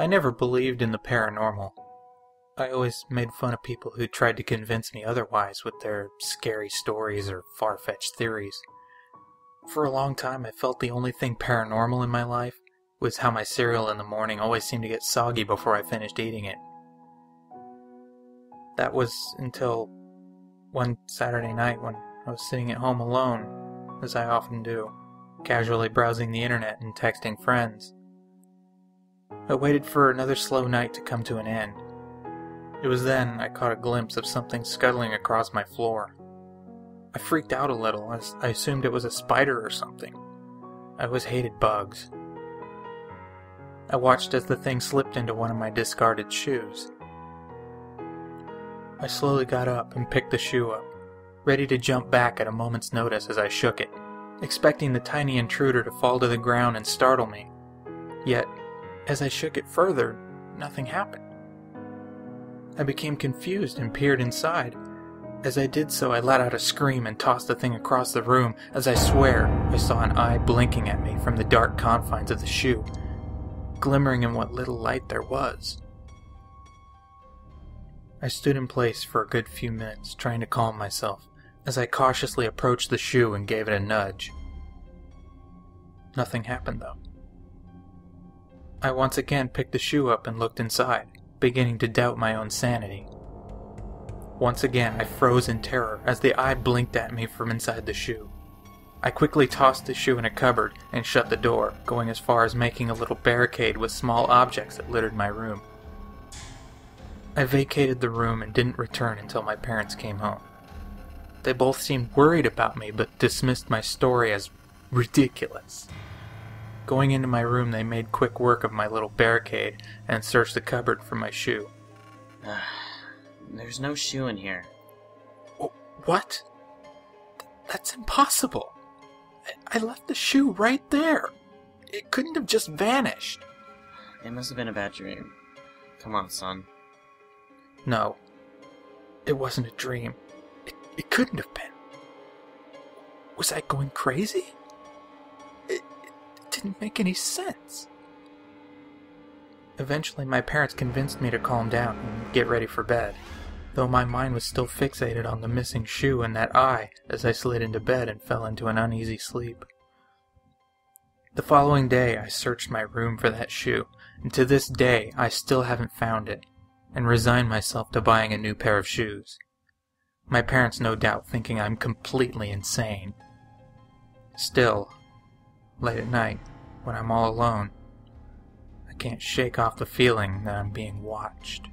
I never believed in the paranormal. I always made fun of people who tried to convince me otherwise with their scary stories or far-fetched theories. For a long time, I felt the only thing paranormal in my life was how my cereal in the morning always seemed to get soggy before I finished eating it. That was until one Saturday night when I was sitting at home alone, as I often do, casually browsing the internet and texting friends. I waited for another slow night to come to an end. It was then I caught a glimpse of something scuttling across my floor. I freaked out a little, as I assumed it was a spider or something. I always hated bugs. I watched as the thing slipped into one of my discarded shoes. I slowly got up and picked the shoe up, ready to jump back at a moment's notice as I shook it, expecting the tiny intruder to fall to the ground and startle me. Yet, as I shook it further, nothing happened. I became confused and peered inside. As I did so, I let out a scream and tossed the thing across the room, as I swear I saw an eye blinking at me from the dark confines of the shoe, glimmering in what little light there was. I stood in place for a good few minutes, trying to calm myself, as I cautiously approached the shoe and gave it a nudge. Nothing happened, though. I once again picked the shoe up and looked inside, beginning to doubt my own sanity. Once again, I froze in terror as the eye blinked at me from inside the shoe. I quickly tossed the shoe in a cupboard and shut the door, going as far as making a little barricade with small objects that littered my room. I vacated the room and didn't return until my parents came home. They both seemed worried about me, but dismissed my story as ridiculous. Going into my room, they made quick work of my little barricade and searched the cupboard for my shoe. There's no shoe in here. What? That's impossible. I left the shoe right there. It couldn't have just vanished. It must have been a bad dream. Come on, son. No, it wasn't a dream. It couldn't have been. Was I going crazy? It didn't make any sense. Eventually, my parents convinced me to calm down and get ready for bed, though my mind was still fixated on the missing shoe and that eye as I slid into bed and fell into an uneasy sleep. The following day, I searched my room for that shoe, and to this day, I still haven't found it, and resigned myself to buying a new pair of shoes. My parents no doubt thinking I'm completely insane. Still, late at night, when I'm all alone, I can't shake off the feeling that I'm being watched.